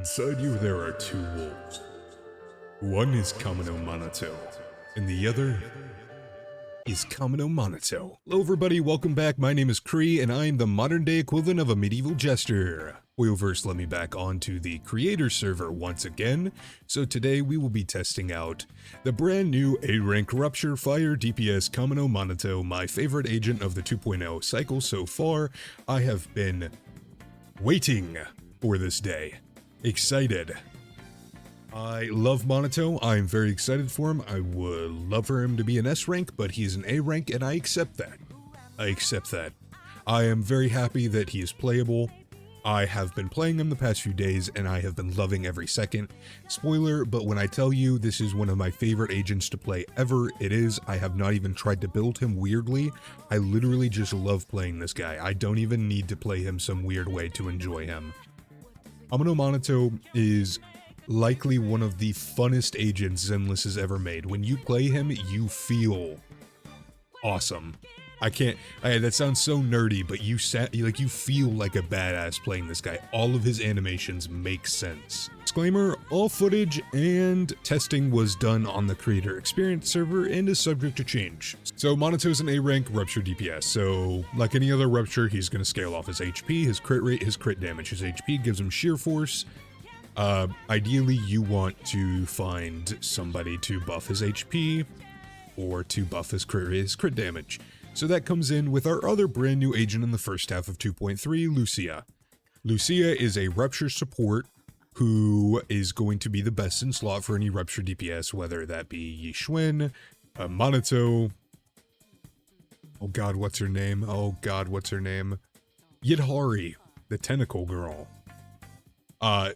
Inside you there are two wolves. One is Kamino Manato, and the other is Kamino Manato. Hello everybody, welcome back. My name is Kree, and I am the modern day equivalent of a medieval jester. First, let me back onto the creator server once again. So today we will be testing out the brand new A-rank Rupture Fire DPS Kamino Manato, my favorite agent of the 2.0 cycle so far. I have been waiting for this day. Excited. I love Manato. I'm very excited for him. I would love for him to be an S rank, but he's an A rank, and I accept that. I am very happy that he is playable. I have been playing him the past few days, and I have been loving every second. Spoiler, but when I tell you this is one of my favorite agents to play ever, it is. I have not even tried to build him weirdly. I literally just love playing this guy. I don't even need to play him some weird way to enjoy him. Kamino Manato is likely one of the funnest agents Zenless has ever made. When you play him, you feel awesome. That sounds so nerdy, but you feel like a badass playing this guy. All of his animations make sense. Disclaimer, all footage and testing was done on the creator experience server and is subject to change. So Manato is an A-rank Rupture DPS, so like any other Rupture, he's going to scale off his HP, his crit rate, his crit damage. His HP gives him sheer force. Ideally, you want to find somebody to buff his HP or to buff his crit damage. So that comes in with our other brand new agent in the first half of 2.3, Lucia. Lucia is a Rupture support who is going to be the best in slot for any Rupture DPS, whether that be Yixuan, Manato, oh god, what's her name? Yidhari, the tentacle girl.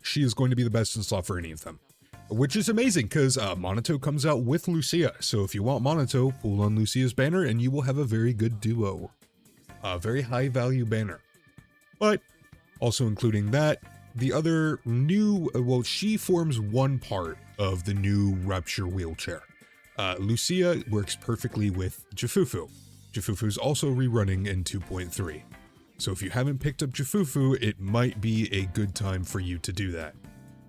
She is going to be the best in slot for any of them. Which is amazing, because Manato comes out with Lucia, so if you want Manato, pull on Lucia's banner and you will have a very good duo. A very high value banner. But, also including that, the other new, she forms one part of the new Rupture wheelchair. Lucia works perfectly with Jifufu. Jifufu's also rerunning in 2.3. So if you haven't picked up Jifufu, it might be a good time for you to do that.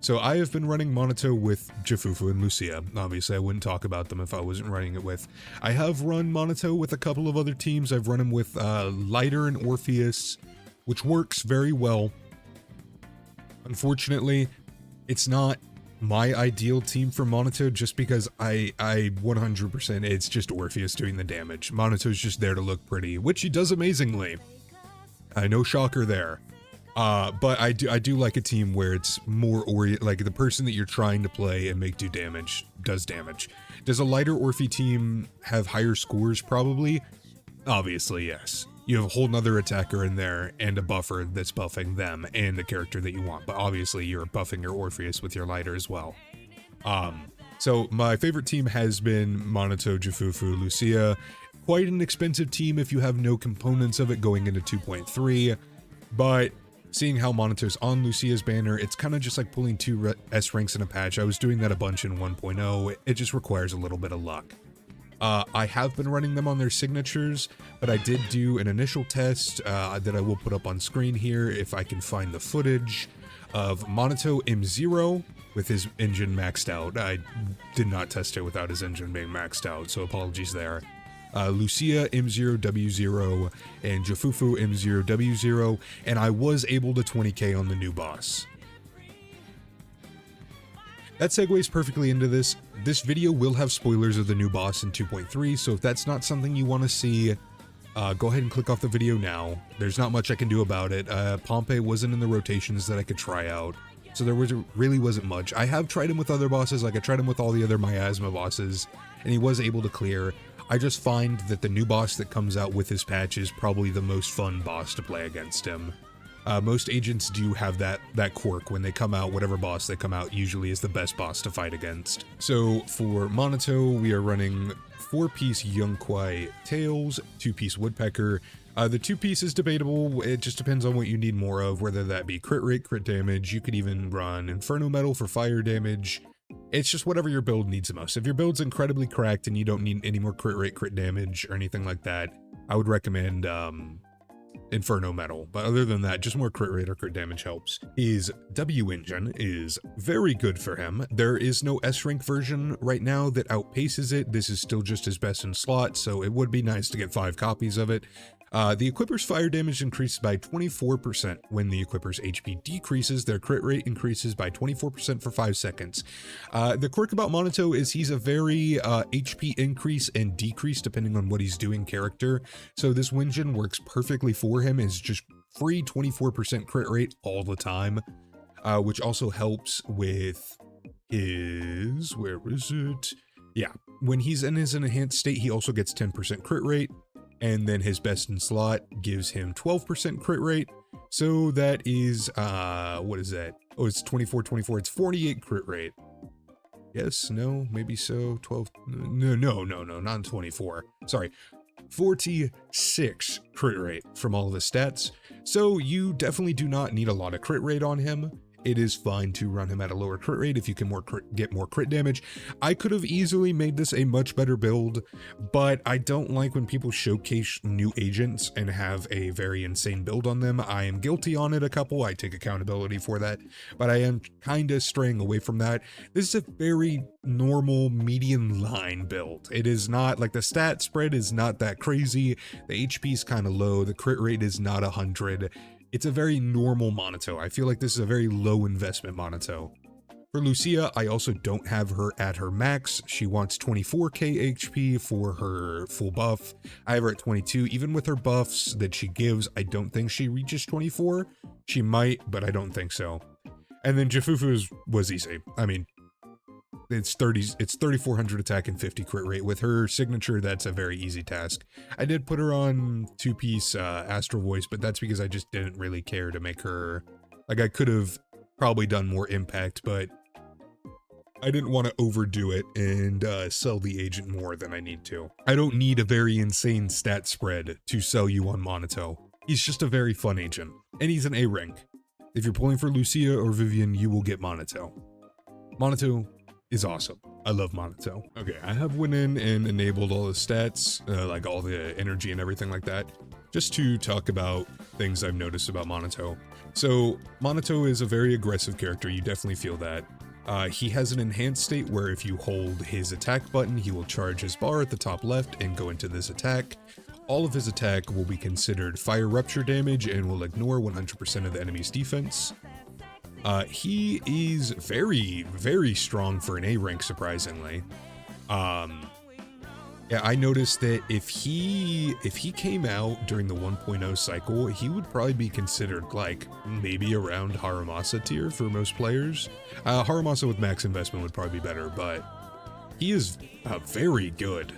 So I have been running Manato with Jifufu and Lucia. Obviously, I wouldn't talk about them if I wasn't running it with. I have run Manato with a couple of other teams. I've run him with Lighter and Orpheus, which works very well. Unfortunately, it's not my ideal team for Manato just because I 100%, it's just Orpheus doing the damage. Manato's just there to look pretty, which he does amazingly. No shocker there. But I do like a team where it's more like the person that you're trying to play and make do damage does damage. Does a lighter Orphe team have higher scores? Probably. Obviously, yes. You have a whole nother attacker in there and a buffer that's buffing them and the character that you want. But obviously you're buffing your Orpheus with your lighter as well. So my favorite team has been Manato, Jifufu, Lucia. Quite an expensive team if you have no components of it going into 2.3. But seeing how Manato's on Lucia's banner, it's kind of just like pulling two S ranks in a patch. I was doing that a bunch in 1.0. It just requires a little bit of luck. I have been running them on their signatures, but I did do an initial test that I will put up on screen here if I can find the footage of Manato M0 with his engine maxed out. I did not test it without his engine being maxed out, so apologies there. Lucia M0W0 and Jifufu M0W0, and I was able to 20k on the new boss. That segues perfectly into this. This video will have spoilers of the new boss in 2.3, so if that's not something you want to see, go ahead and click off the video now. There's not much I can do about it. Pompey wasn't in the rotations that I could try out, so there really wasn't much. I have tried him with other bosses, like I tried him with all the other Miasma bosses, and he was able to clear. I just find that the new boss that comes out with his patch is probably the most fun boss to play against him. Most agents do have that quirk. When they come out, whatever boss they come out usually is the best boss to fight against. So for Manato, we are running 4-piece Yunkwai Tails, 2-piece Woodpecker. The 2-piece is debatable. It just depends on what you need more of, whether that be crit rate, crit damage. You could even run Inferno Metal for fire damage. It's just whatever your build needs the most. If your build's incredibly cracked and you don't need any more crit rate, crit damage, or anything like that, I would recommend Inferno Metal, but other than that, just more crit rate or crit damage helps. His W engine is very good for him. There is no S rank version right now that outpaces it. This is still just his best in slot, so it would be nice to get 5 copies of it. The Equipper's fire damage increases by 24%. When the Equipper's HP decreases, their crit rate increases by 24% for 5 seconds. The quirk about Manato is he's a very HP increase and decrease depending on what he's doing character. So this Winjin works perfectly for him. It's just free 24% crit rate all the time, which also helps with his, where is it? Yeah, when he's in his enhanced state, he also gets 10% crit rate. And then his best in slot gives him 12% crit rate. So that is, what is that? Oh, it's 24, it's 48 crit rate. Yes, no, maybe so, 12, no, not 24. Sorry, 46 crit rate from all of the stats. So you definitely do not need a lot of crit rate on him. It is fine to run him at a lower crit rate if you can get more crit damage. I could have easily made this a much better build, but I don't like when people showcase new agents and have a very insane build on them. I am guilty on it a couple, I take accountability for that, but I am kind of straying away from that. This is a very normal median line build. It is not, like, the stat spread is not that crazy, the HP is kind of low, the crit rate is not 100. It's a very normal Manato. I feel like this is a very low investment Manato. For Lucia, I also don't have her at her max. She wants 24k HP for her full buff. I have her at 22. Even with her buffs that she gives, I don't think she reaches 24. She might, but I don't think so. And then Jafufu's was easy. I mean, it's 3,400 attack and 50 crit rate. With her signature, that's a very easy task. I did put her on 2-piece Astral Voice, but that's because I just didn't really care to make her, like, I could have probably done more impact, but I didn't want to overdo it and sell the agent more than I need to. I don't need a very insane stat spread to sell you on Manato. He's just a very fun agent, and he's an A rank. If you're pulling for Lucia or Vivian, you will get Manato. Manato is awesome. I love Manato. Okay, I have went in and enabled all the stats, like all the energy and everything like that, just to talk about things I've noticed about Manato. So, Manato is a very aggressive character, you definitely feel that. He has an enhanced state where if you hold his attack button, he will charge his bar at the top left and go into this attack. All of his attack will be considered fire rupture damage and will ignore 100% of the enemy's defense. He is very, very strong for an A rank, surprisingly. Yeah, I noticed that if he came out during the 1.0 cycle, he would probably be considered, like, maybe around Haramasa tier for most players. Haramasa with max investment would probably be better, but he is very good.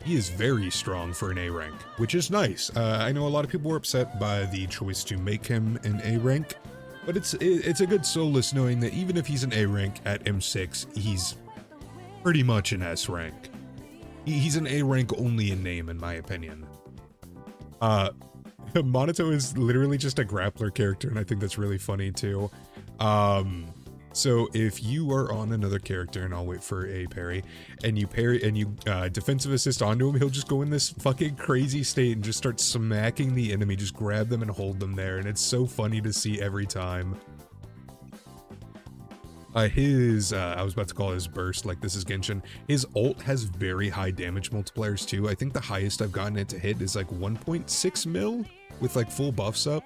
He is very strong for an A rank, which is nice. I know a lot of people were upset by the choice to make him an A rank, but it's a good solace knowing that even if he's an A rank at M6, he's pretty much an S rank. He's an A rank only in name, in my opinion. Manato is literally just a grappler character, and I think that's really funny too. So if you are on another character, and I'll wait for a parry, and you parry and you defensive assist onto him, he'll just go in this fucking crazy state and just start smacking the enemy, just grab them and hold them there, and it's so funny to see every time. I was about to call his burst, like this is Genshin. His ult has very high damage multipliers too. I think the highest I've gotten it to hit is like 1.6 mil with like full buffs up.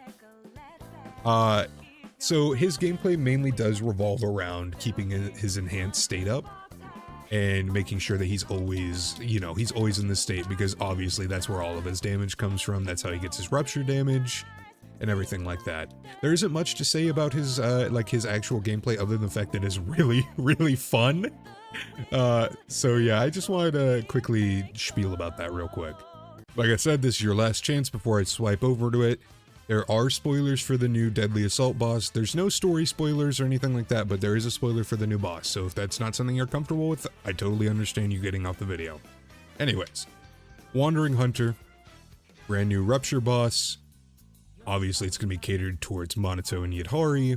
So his gameplay mainly does revolve around keeping his enhanced state up and making sure that he's always, he's always in this state, because obviously that's where all of his damage comes from. That's how he gets his rupture damage and everything like that. There isn't much to say about his his actual gameplay other than the fact that it's really, really fun. So yeah, I just wanted to quickly spiel about that real quick. Like I said, this is your last chance before I swipe over to it. There are spoilers for the new Deadly Assault boss. There's no story spoilers or anything like that, but there is a spoiler for the new boss. So if that's not something you're comfortable with, I totally understand you getting off the video. Anyways, Wandering Hunter, brand new Rupture boss. Obviously, it's going to be catered towards Manato and Yidhari.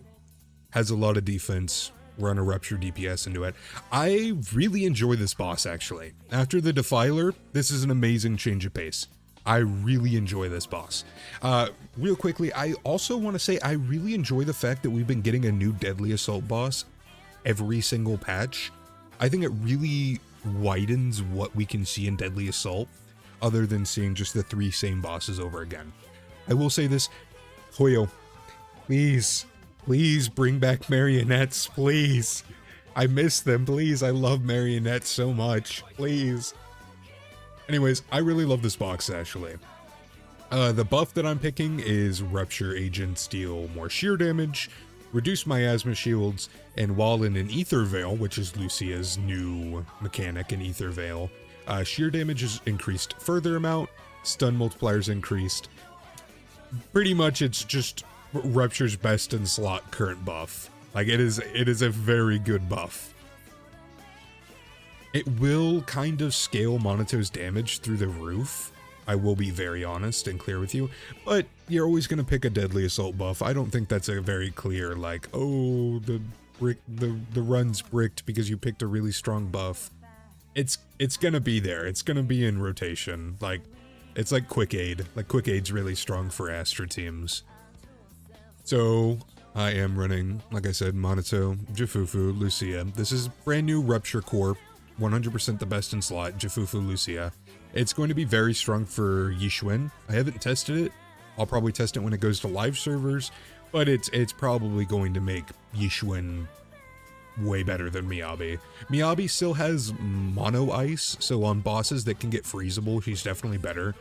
Has a lot of defense. Run a Rupture DPS into it. I really enjoy this boss, actually. After the Defiler, this is an amazing change of pace. I really enjoy this boss. Real quickly, I also want to say I really enjoy the fact that we've been getting a new Deadly Assault boss every single patch. I think it really widens what we can see in Deadly Assault, other than seeing just the 3 same bosses over again. I will say this, Toyo, please bring back marionettes, please. I miss them, please. I love marionettes so much, please. Anyways, I really love this box, actually. The buff that I'm picking is Rupture Agents deal more sheer damage, reduce miasma shields, and while in an Ether Veil, which is Lucia's new mechanic in Ether Veil, sheer damage is increased further amount, stun multipliers increased. Pretty much it's just Rupture's best in slot current buff. Like, it is a very good buff. It will kind of scale Manato's damage through the roof. I will be very honest and clear with you, but you're always going to pick a Deadly Assault buff. I don't think that's a very clear, like, oh, the run's bricked because you picked a really strong buff. It's going to be there. It's going to be in rotation. Like, it's like Quick Aid. Like, Quick Aid's really strong for Astra teams. So I am running, like I said, Manato, Jifufu, Lucia. This is brand new Rupture Core. 100% the best in slot, Jifufu, Lucia. It's going to be very strong for Yixuan. I haven't tested it. I'll probably test it when it goes to live servers, but it's probably going to make Yixuan way better than Miyabi. Miyabi still has mono ice, so on bosses that can get freezable, she's definitely better.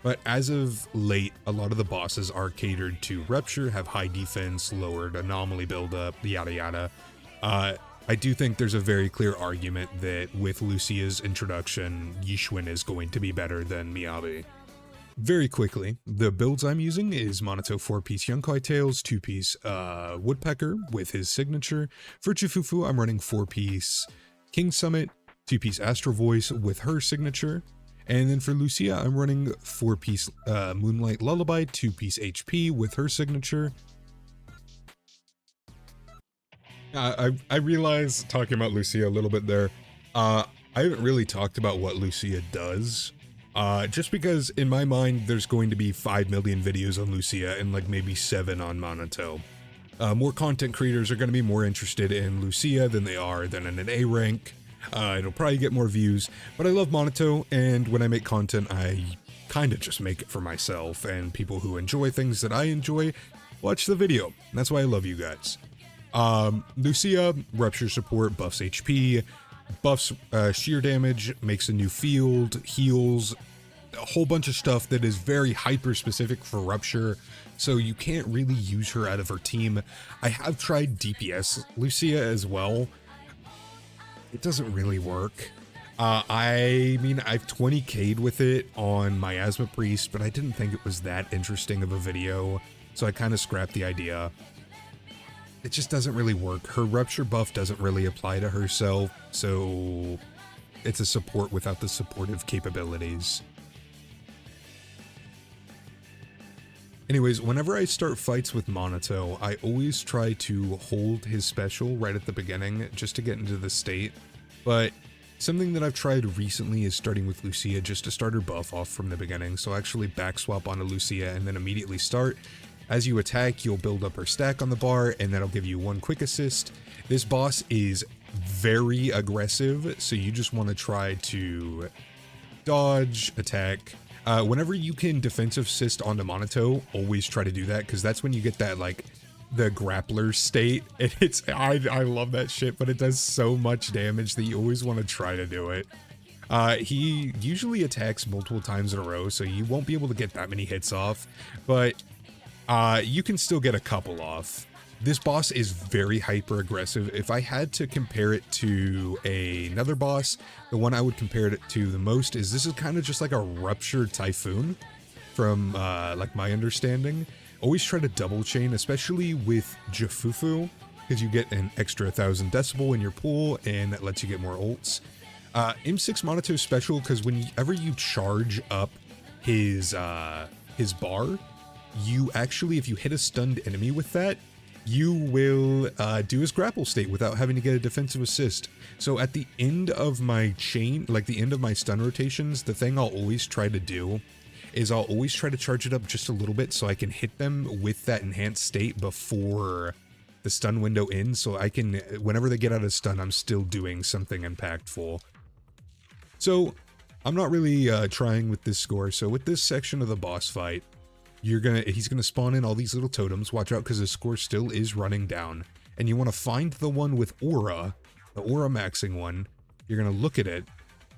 But as of late, a lot of the bosses are catered to Rupture, have high defense, lowered anomaly buildup, yada yada. I do think there's a very clear argument that with Lucia's introduction, Yixuan is going to be better than Miyabi. Very quickly, the builds I'm using is Manato 4-piece Yunkai Tails, 2-piece Woodpecker with his signature. For Jifufu, I'm running 4-piece King Summit, 2-piece Astro Voice with her signature. And then for Lucia, I'm running 4-piece Moonlight Lullaby, 2-piece HP with her signature. I realize, talking about Lucia a little bit there, I haven't really talked about what Lucia does. Just because in my mind, there's going to be 5 million videos on Lucia and like maybe 7 on Manato. More content creators are going to be more interested in Lucia than they are than in an A rank. It'll probably get more views, but I love Manato, and when I make content, I kind of just make it for myself, and people who enjoy things that I enjoy watch the video. That's why I love you guys. Lucia, Rupture support, buffs HP, buffs sheer damage, makes a new field, heals, a whole bunch of stuff that is very hyper specific for Rupture, so you can't really use her out of her team. I have tried DPS Lucia as well. It doesn't really work. I mean, I've 20k'd with it on Miasma Priest, but I didn't think it was that interesting of a video, so I kind of scrapped the idea. It just doesn't really work. Her Rupture buff doesn't really apply to herself, so it's a support without the supportive capabilities. Anyways, whenever I start fights with Manato, I always try to hold his special right at the beginning just to get into the state, but something that I've tried recently is starting with Lucia just to start her buff off from the beginning, so actually back swap onto Lucia and then immediately start. As you attack, you'll build up her stack on the bar, and that'll give you 1 quick assist. This boss is very aggressive, so you just want to try to dodge, attack. Whenever you can defensive assist onto Manato, always try to do that, because that's when you get that, like, the grappler state. And I love that shit, but it does so much damage that you always want to try to do it. He usually attacks multiple times in a row, so you won't be able to get that many hits off, but you can still get a couple off. This boss is very hyper aggressive. If I had to compare it to another boss, the one I would compare it to the most is this is kind of just like a Rupture Typhoon from like my understanding. Always try to double chain, especially with Jifufu, because you get an extra 1000 decibel in your pool and that lets you get more ults. M6 Manato special because whenever you charge up his bar, you actually, if you hit a stunned enemy with that, you will do his grapple state without having to get a defensive assist. So at the end of my chain, like the end of my stun rotations, the thing I'll always try to do is I'll always try to charge it up just a little bit so I can hit them with that enhanced state before the stun window ends, so I can, whenever they get out of stun, I'm still doing something impactful. So I'm not really trying with this score. So with this section of the boss fight, he's gonna spawn in all these little totems. Watch out, because his score still is running down, and you want to find the one with aura, the aura maxing one. You're gonna look at it,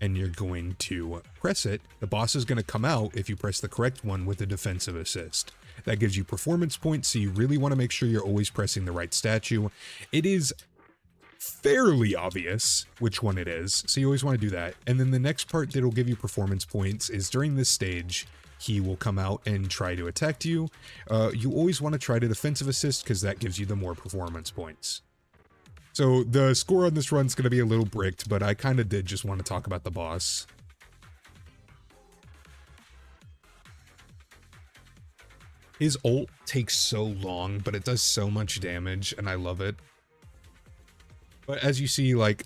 and you're going to press it. The boss is going to come out if you press the correct one with a defensive assist. That gives you performance points, so you really want to make sure you're always pressing the right statue. It is fairly obvious which one it is, so you always want to do that. And then the next part that'll give you performance points is during this stage, he will come out and try to attack you. You always want to try to defensive assist, because that gives you the more performance points. So the score on this run is going to be a little bricked, but I kind of did just want to talk about the boss. His ult takes so long, but it does so much damage, and I love it. But as you see, like,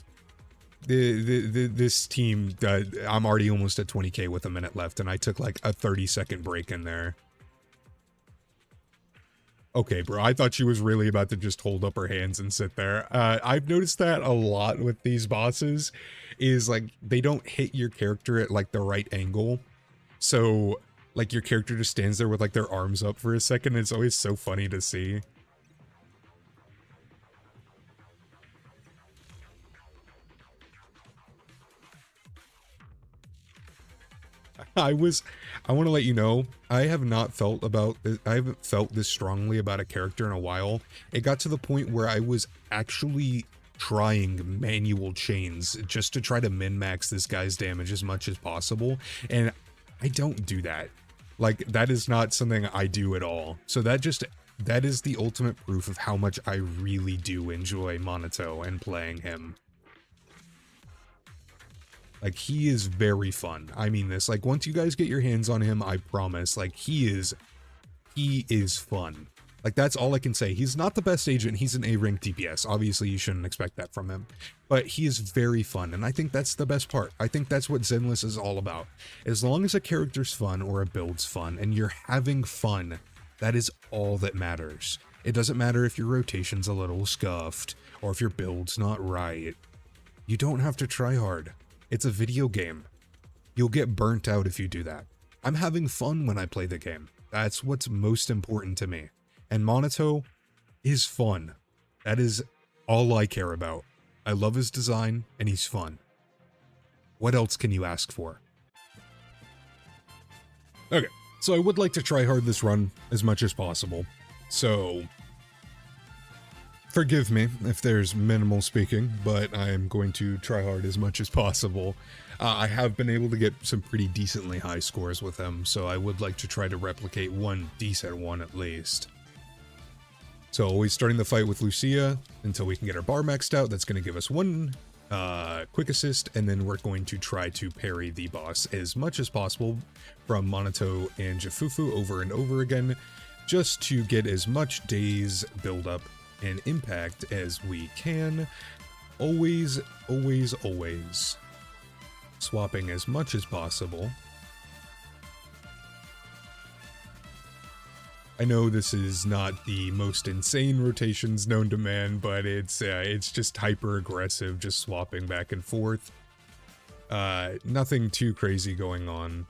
this team, I'm already almost at 20k with a minute left, and I took like a 30-second break in there. Okay, bro, I thought she was really about to just hold up her hands and sit there. I've noticed that a lot with these bosses, is like, they don't hit your character at like the right angle. So, like, your character just stands there with like their arms up for a second. It's always so funny to see. I want to let you know, I haven't felt this strongly about a character in a while. It got to the point where I was actually trying manual chains just to try to min-max this guy's damage as much as possible, and I don't do that. Like, that is not something I do at all. So that is the ultimate proof of how much I really do enjoy Manato and playing him. Like, he is very fun. I mean this, like, once you guys get your hands on him, I promise, like, he is fun. Like, that's all I can say. He's not the best agent. He's an A-rank DPS. Obviously, you shouldn't expect that from him. But he is very fun, and I think that's the best part. I think that's what Zenless is all about. As long as a character's fun or a build's fun, and you're having fun, that is all that matters. It doesn't matter if your rotation's a little scuffed, or if your build's not right. You don't have to try hard. It's a video game. You'll get burnt out if you do that. I'm having fun when I play the game. That's what's most important to me. And Manato is fun. That is all I care about. I love his design, and he's fun. What else can you ask for? Okay, so I would like to try hard this run as much as possible. So, forgive me if there's minimal speaking, but I'm going to try hard as much as possible. I have been able to get some pretty decently high scores with him, so I would like to try to replicate one decent one at least. So always starting the fight with Lucia until we can get our bar maxed out. That's going to give us one quick assist, and then we're going to try to parry the boss as much as possible from Manato and Jafufu over and over again, just to get as much daze build up and impact as we can. Always, always, always swapping as much as possible. I know this is not the most insane rotations known to man, but it's just hyper aggressive, just swapping back and forth. Nothing too crazy going on.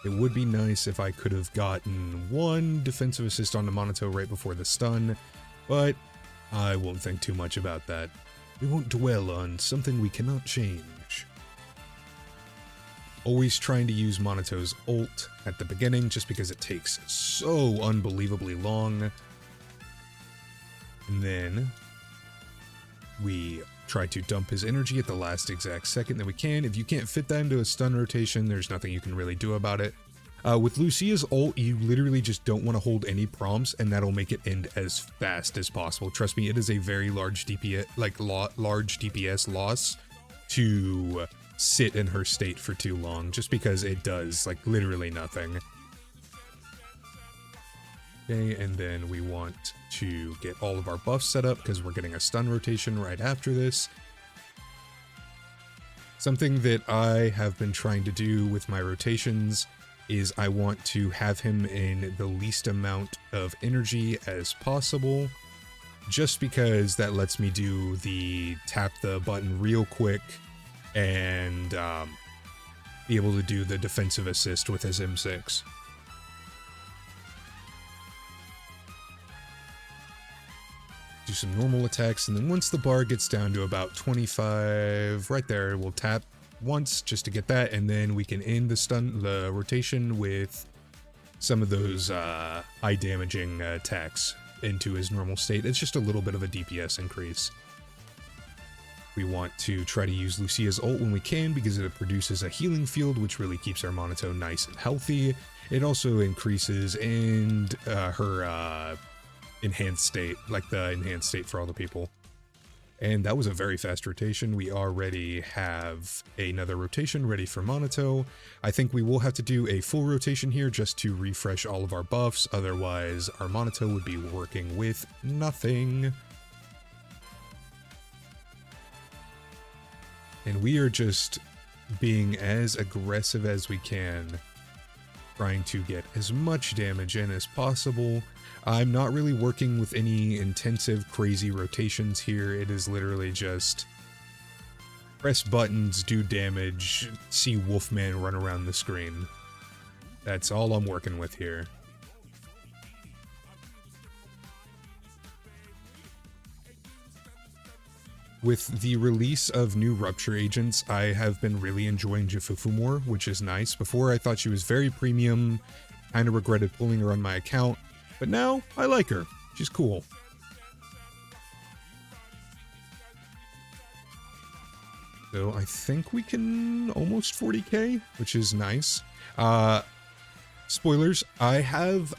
It would be nice if I could have gotten one defensive assist on the Manato right before the stun, but I won't think too much about that. We won't dwell on something we cannot change. Always trying to use Manato's ult at the beginning just because it takes so unbelievably long. And then we try to dump his energy at the last exact second that we can. If you can't fit that into a stun rotation, there's nothing you can really do about it. With Lucia's ult, you literally just don't want to hold any prompts, and that'll make it end as fast as possible. Trust me, it is a very large DPS, large DPS loss to sit in her state for too long, just because it does, like, literally nothing. Okay, and then we want to get all of our buffs set up, because we're getting a stun rotation right after this. Something that I have been trying to do with my rotations is I want to have him in the least amount of energy as possible, just because that lets me do the tap the button real quick and be able to do the defensive assist with his M6. Do some normal attacks, and then once the bar gets down to about 25, right there, we'll tap once just to get that, and then we can end the rotation with some of those high damaging attacks into his normal state. It's just a little bit of a DPS increase. We want to try to use Lucia's ult when we can because it produces a healing field, which really keeps our Manato nice and healthy. It also increases her enhanced state, like the enhanced state for all the people. And that was a very fast rotation. We already have another rotation ready for Manato. I think we will have to do a full rotation here just to refresh all of our buffs, otherwise our Manato would be working with nothing. And we are just being as aggressive as we can, trying to get as much damage in as possible. I'm not really working with any intensive, crazy rotations here. It is literally just press buttons, do damage, see Wolfman run around the screen. That's all I'm working with here. With the release of new Rupture agents, I have been really enjoying Jifufu more, which is nice. Before, I thought she was very premium, kind of regretted pulling her on my account, but now I like her. She's cool. So I think we can almost 40k, which is nice. Spoilers, I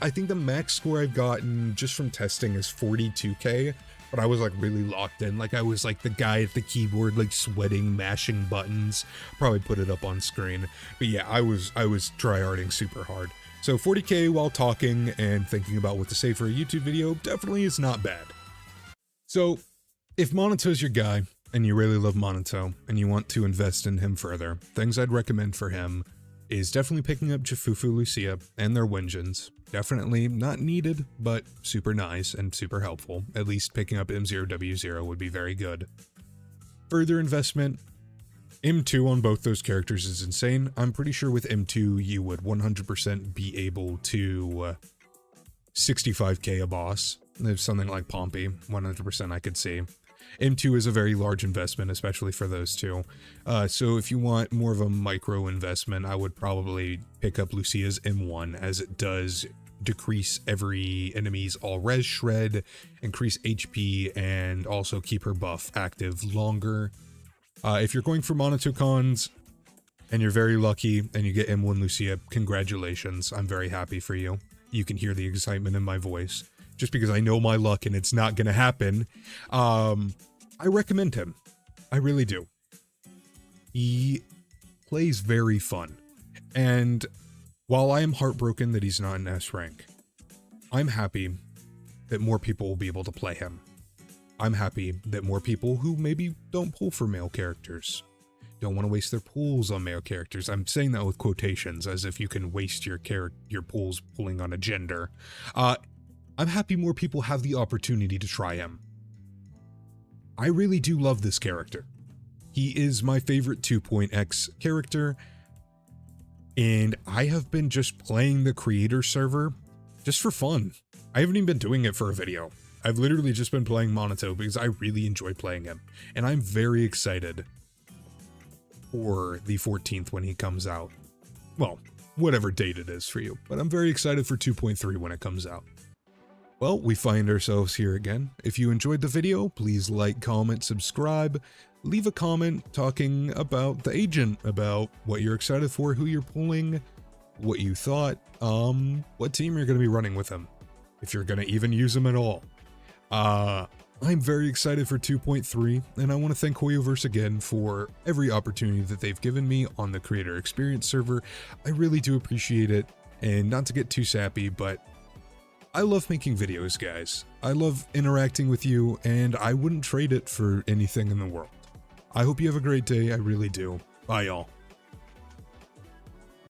think the max score I've gotten just from testing is 42k, but I was like really locked in. Like I was like the guy at the keyboard, like sweating, mashing buttons. Probably put it up on screen. But yeah, I was tryharding super hard. So 40k while talking and thinking about what to say for a YouTube video definitely is not bad. So if Manato's your guy and you really love Manato and you want to invest in him further, things I'd recommend for him is definitely picking up Jifufu Lucia and their Wenjins. Definitely not needed, but super nice and super helpful. At least picking up M0W0 would be very good. Further investment, M2 on both those characters is insane. I'm pretty sure with M2 you would 100% be able to 65k a boss. If something like Pompey, 100% I could see. M2 is a very large investment, especially for those two. So if you want more of a micro investment, I would probably pick up Lucia's M1, as it does decrease every enemy's all-res shred, increase HP, and also keep her buff active longer. If you're going for Manato cons, and you're very lucky, and you get M1 Lucia, congratulations, I'm very happy for you. You can hear the excitement in my voice. Just because I know my luck and it's not gonna happen, I recommend him. I really do. He plays very fun. And while I am heartbroken that he's not in S rank, I'm happy that more people will be able to play him. I'm happy that more people who maybe don't pull for male characters, don't want to waste their pulls on male characters. I'm saying that with quotations, as if you can waste your pulls pulling on a gender. I'm happy more people have the opportunity to try him. I really do love this character. He is my favorite 2.x character, and I have been just playing the creator server just for fun. I haven't even been doing it for a video. I've literally just been playing Manato because I really enjoy playing him, and I'm very excited for the 14th when he comes out. Well, whatever date it is for you, but I'm very excited for 2.3 when it comes out. Well, we find ourselves here again. If you enjoyed the video, please like, comment, subscribe, leave a comment talking about the agent, about what you're excited for, who you're pulling, what you thought, what team you're going to be running with him, if you're going to even use him at all. I'm very excited for 2.3, and I want to thank Hoyoverse again for every opportunity that they've given me on the Creator Experience server. I really do appreciate it, and not to get too sappy, but I love making videos, guys. I love interacting with you, and I wouldn't trade it for anything in the world. I hope you have a great day, I really do. Bye, y'all.